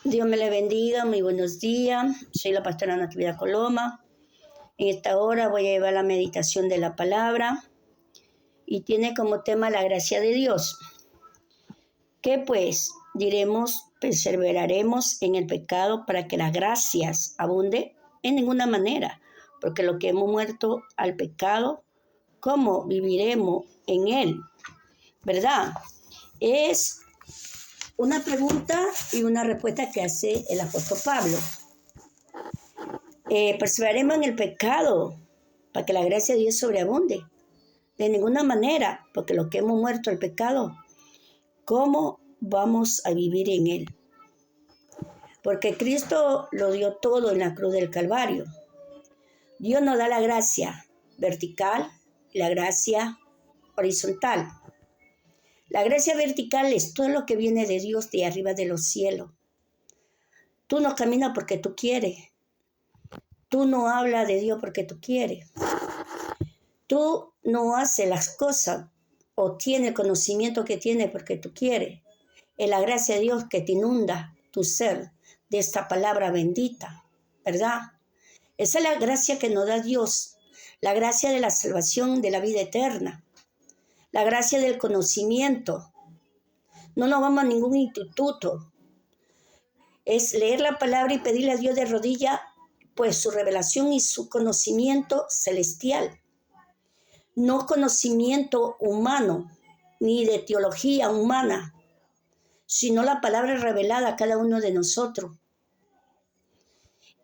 Dios me le bendiga, muy buenos días. Soy la pastora Natividad Coloma. En esta hora voy a llevar la meditación de la palabra y tiene como tema la gracia de Dios. ¿Qué pues? Diremos, perseveraremos en el pecado para que las gracias abunde en ninguna manera, porque lo que hemos muerto al pecado, ¿cómo viviremos en él? ¿Verdad? Es una pregunta y una respuesta que hace el apóstol Pablo. Perseveraremos en el pecado para que la gracia de Dios sobreabunde. De ninguna manera, porque lo que hemos muerto al pecado, ¿cómo vamos a vivir en él? Porque Cristo lo dio todo en la cruz del Calvario. Dios nos da la gracia vertical y la gracia horizontal. La gracia vertical es todo lo que viene de Dios de arriba de los cielos. Tú no caminas porque tú quieres. Tú no hablas de Dios porque tú quieres. Tú no haces las cosas o tienes el conocimiento que tienes porque tú quieres. Es la gracia de Dios que te inunda tu ser de esta palabra bendita, ¿verdad? Esa es la gracia que nos da Dios, la gracia de la salvación de la vida eterna, la gracia del conocimiento. No nos vamos a ningún instituto. Es leer la palabra y pedirle a Dios de rodillas, pues su revelación y su conocimiento celestial. No conocimiento humano, ni de teología humana, sino la palabra revelada a cada uno de nosotros.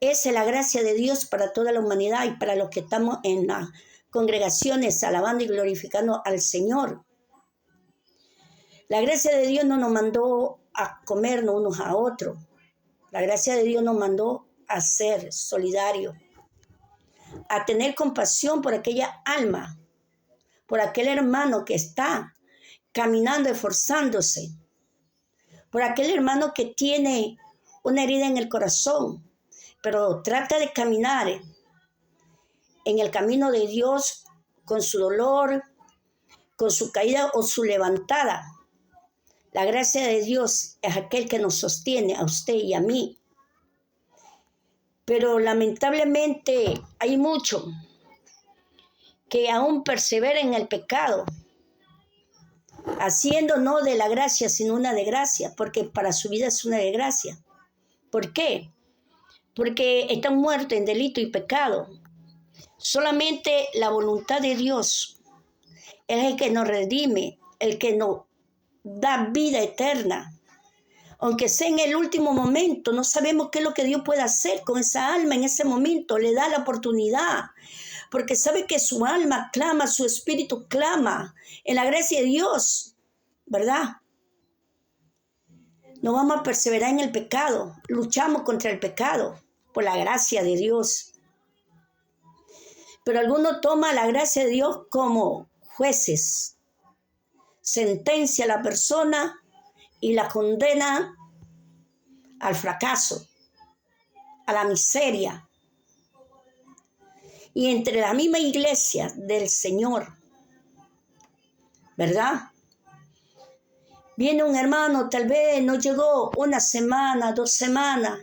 Esa es la gracia de Dios para toda la humanidad y para los que estamos en las congregaciones alabando y glorificando al Señor. La gracia de Dios no nos mandó a comernos unos a otros. La gracia de Dios nos mandó a ser solidarios, a tener compasión por aquella alma, por aquel hermano que está caminando, esforzándose, por aquel hermano que tiene una herida en el corazón, pero trata de caminar en el camino de Dios con su dolor, con su caída o su levantada. La gracia de Dios es aquel que nos sostiene a usted y a mí. Pero lamentablemente hay muchos que aún perseveran en el pecado, haciendo no de la gracia, sino una desgracia, porque para su vida es una desgracia. ¿Por qué? Porque están muertos en delito y pecado. Solamente la voluntad de Dios es el que nos redime, el que nos da vida eterna. Aunque sea en el último momento, no sabemos qué es lo que Dios puede hacer con esa alma en ese momento. Le da la oportunidad, porque sabe que su alma clama, su espíritu clama en la gracia de Dios, ¿verdad? No vamos a perseverar en el pecado, luchamos contra el pecado por la gracia de Dios. Pero algunos toman la gracia de Dios como jueces, sentencia a la persona y la condena al fracaso, a la miseria. Y entre la misma iglesia del Señor, ¿verdad? Viene un hermano, tal vez no llegó una semana, 2 semanas,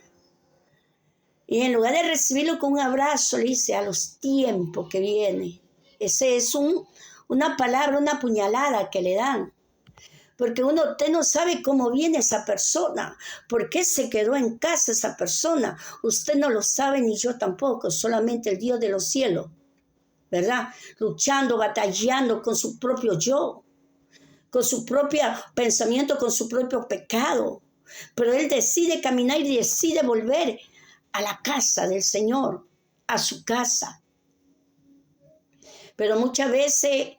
y en lugar de recibirlo con un abrazo, le dice a los tiempos que viene. Ese es una palabra, una puñalada que le dan. Porque usted no sabe cómo viene esa persona, por qué se quedó en casa esa persona. Usted no lo sabe ni yo tampoco, solamente el Dios de los cielos, ¿verdad? Luchando, batallando con su propio yo, con su propio pensamiento, con su propio pecado. Pero él decide caminar y decide volver a la casa del Señor, a su casa. Pero muchas veces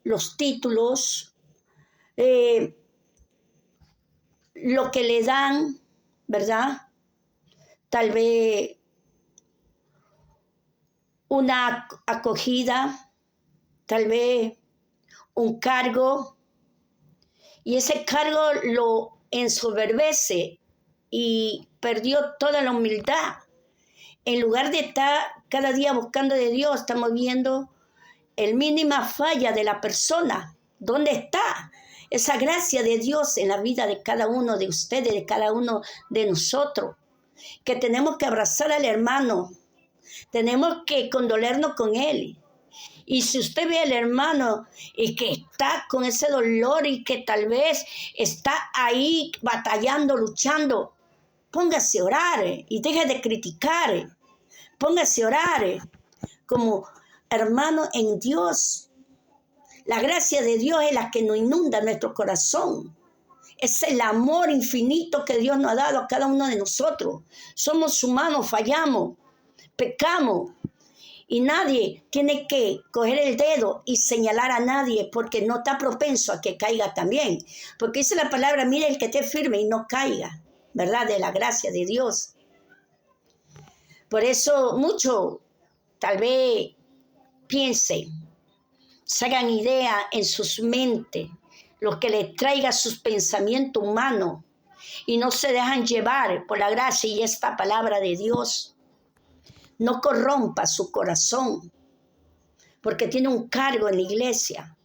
los títulos, lo que le dan, ¿verdad? Tal vez una acogida, tal vez un cargo, y ese cargo lo ensoberbece y perdió toda la humildad. En lugar de estar cada día buscando de Dios, estamos viendo el mínima falla de la persona. ¿Dónde está? esa gracia de Dios en la vida de cada uno de ustedes, de cada uno de nosotros, que tenemos que abrazar al hermano, tenemos que condolernos con él. Y si usted ve al hermano y que está con ese dolor y que tal vez está ahí batallando, luchando, póngase a orar y deje de criticar. Póngase a orar como hermano en Dios. La gracia de Dios es la que nos inunda nuestro corazón. Es el amor infinito que Dios nos ha dado a cada uno de nosotros. Somos humanos, fallamos, pecamos. Y nadie tiene que coger el dedo y señalar a nadie porque no está propenso a que caiga también. Porque dice la palabra, mire el que esté firme y no caiga, ¿verdad? De la gracia de Dios. Por eso muchos tal vez piensen, se hagan idea en sus mentes, lo que les traiga sus pensamientos humanos y no se dejan llevar por la gracia y esta palabra de Dios. No corrompa su corazón, porque tiene un cargo en la iglesia.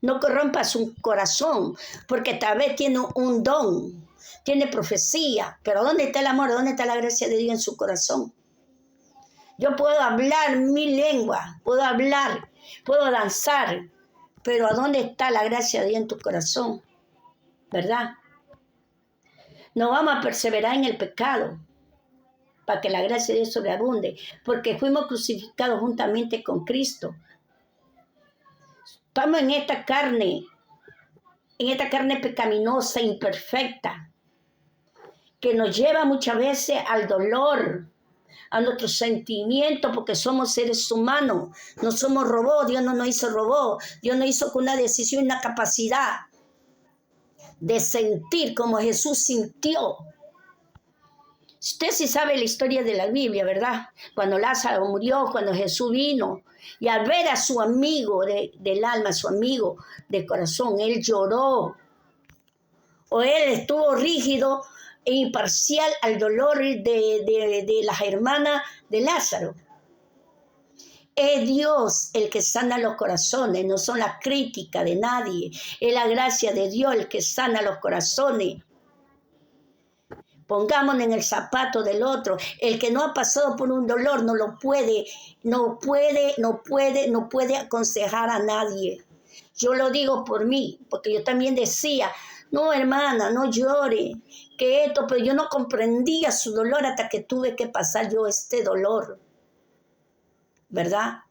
No corrompa su corazón, porque tal vez tiene un don, tiene profecía. Pero ¿dónde está el amor? ¿Dónde está la gracia de Dios en su corazón? Yo puedo hablar mi lengua, puedo hablar, puedo danzar, pero ¿a dónde está la gracia de Dios en tu corazón? ¿Verdad? No vamos a perseverar en el pecado, para que la gracia de Dios sobreabunde, porque fuimos crucificados juntamente con Cristo. Estamos en esta carne pecaminosa, imperfecta, que nos lleva muchas veces al dolor, a nuestros sentimientos, porque somos seres humanos, no somos robots. Dios no nos hizo robots, Dios nos hizo con una decisión y una capacidad de sentir como Jesús sintió. Usted sí sabe la historia de la Biblia, ¿verdad? Cuando Lázaro murió, cuando Jesús vino, y al ver a su amigo del alma, su amigo del corazón, él lloró. O él estuvo rígido e imparcial al dolor de las hermanas de Lázaro. Es Dios el que sana los corazones, no son las críticas de nadie. Es la gracia de Dios el que sana los corazones. Pongámonos en el zapato del otro. El que no ha pasado por un dolor no puede aconsejar a nadie. Yo lo digo por mí, porque yo también decía, no hermana, no llore, que esto, pero yo no comprendía su dolor hasta que tuve que pasar yo este dolor, ¿verdad?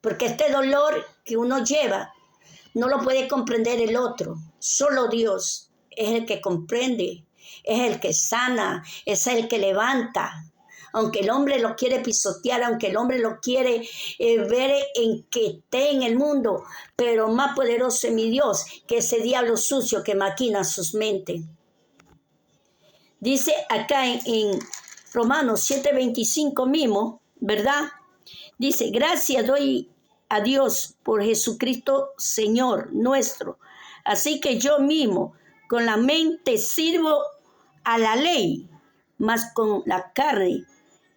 Porque este dolor que uno lleva no lo puede comprender el otro, solo Dios es el que comprende. Es el que sana, es el que levanta. Aunque el hombre lo quiere pisotear, aunque el hombre lo quiere ver en que esté en el mundo, pero más poderoso es mi Dios que ese diablo sucio que maquina sus mentes. Dice acá en Romanos 7:25 mismo, ¿verdad? Dice, gracias doy a Dios por Jesucristo Señor nuestro. Así que yo mismo con la mente sirvo a la ley, mas con la carne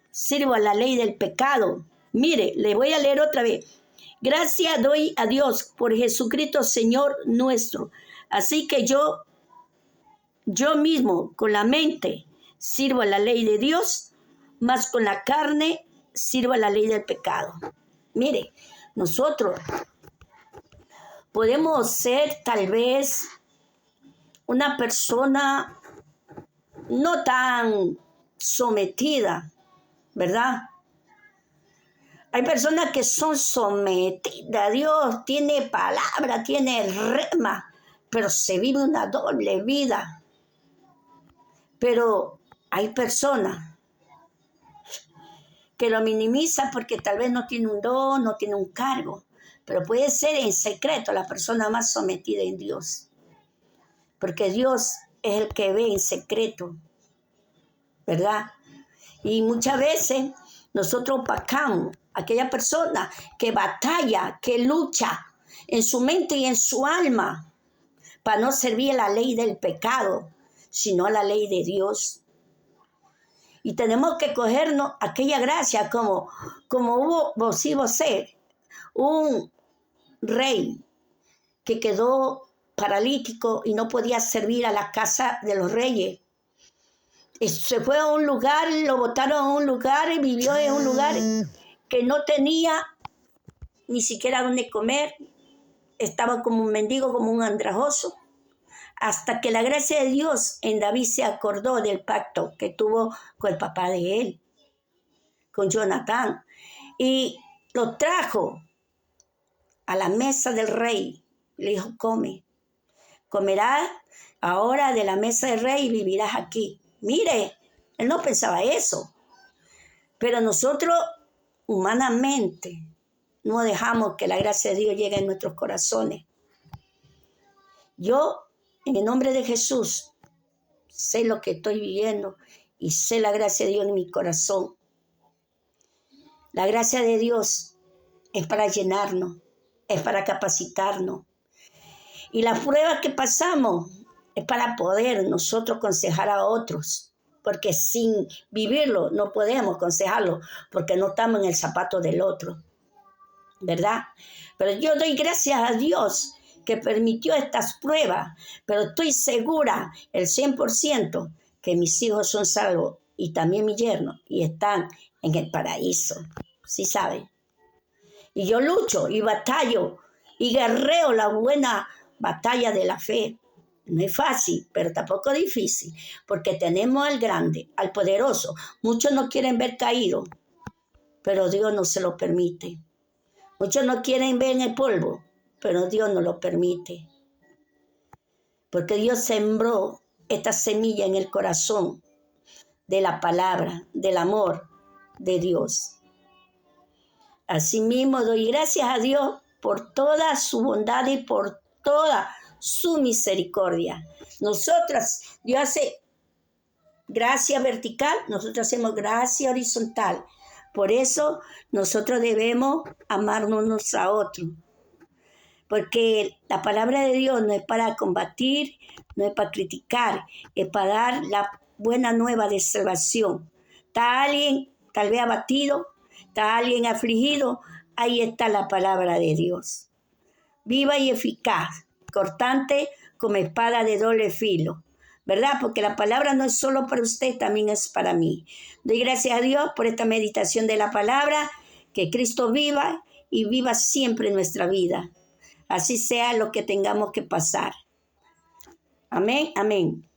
sirvo a la ley del pecado. Mire, le voy a leer otra vez. Gracias doy a Dios por Jesucristo Señor nuestro. Así que yo mismo con la mente sirvo a la ley de Dios, mas con la carne sirvo a la ley del pecado. Mire, nosotros podemos ser tal vez una persona no tan sometida, ¿verdad? Hay personas que son sometidas, Dios tiene palabra, tiene rema, pero se vive una doble vida. Pero hay personas que lo minimizan porque tal vez no tiene un don, no tiene un cargo, pero puede ser en secreto la persona más sometida en Dios, porque Dios es el que ve en secreto, ¿verdad? Y muchas veces nosotros opacamos a aquella persona que batalla, que lucha en su mente y en su alma para no servir a la ley del pecado, sino a la ley de Dios. Y tenemos que cogernos aquella gracia como hubo Bosí Bosé, un rey que quedó paralítico y no podía servir a la casa de los reyes. Se fue a un lugar, lo botaron a un lugar y vivió en un lugar que no tenía ni siquiera dónde comer. Estaba como un mendigo, como un andrajoso. Hasta que la gracia de Dios en David se acordó del pacto que tuvo con el papá de él, con Jonatán. Y lo trajo a la mesa del rey. Le dijo, come. Comerás ahora de la mesa del rey y vivirás aquí. Mire, él no pensaba eso. Pero nosotros, humanamente, no dejamos que la gracia de Dios llegue a nuestros corazones. Yo, en el nombre de Jesús, sé lo que estoy viviendo y sé la gracia de Dios en mi corazón. La gracia de Dios es para llenarnos, es para capacitarnos. Y las pruebas que pasamos es para poder nosotros aconsejar a otros, porque sin vivirlo no podemos aconsejarlo, porque no estamos en el zapato del otro, ¿verdad? Pero yo doy gracias a Dios que permitió estas pruebas, pero estoy segura, el 100%, que mis hijos son salvos y también mi yerno, y están en el paraíso, ¿sí saben? Y yo lucho y batallo y guerreo la buena batalla de la fe. No es fácil, pero tampoco difícil, porque tenemos al grande, al poderoso. Muchos no quieren ver caído, pero Dios no se lo permite. Muchos no quieren ver en el polvo, pero Dios no lo permite. Porque Dios sembró esta semilla en el corazón de la palabra, del amor de Dios. Asimismo, doy gracias a Dios por toda su bondad y por toda su misericordia. Nosotras, Dios hace gracia vertical, nosotros hacemos gracia horizontal. Por eso nosotros debemos amarnos unos a otros. Porque la palabra de Dios no es para combatir, no es para criticar, es para dar la buena nueva de salvación. ¿Está alguien tal vez abatido? ¿Está alguien afligido? Ahí está la palabra de Dios. Viva y eficaz, cortante como espada de doble filo. ¿Verdad? Porque la palabra no es solo para usted, también es para mí. Doy gracias a Dios por esta meditación de la palabra, que Cristo viva y viva siempre en nuestra vida. Así sea lo que tengamos que pasar. Amén, amén.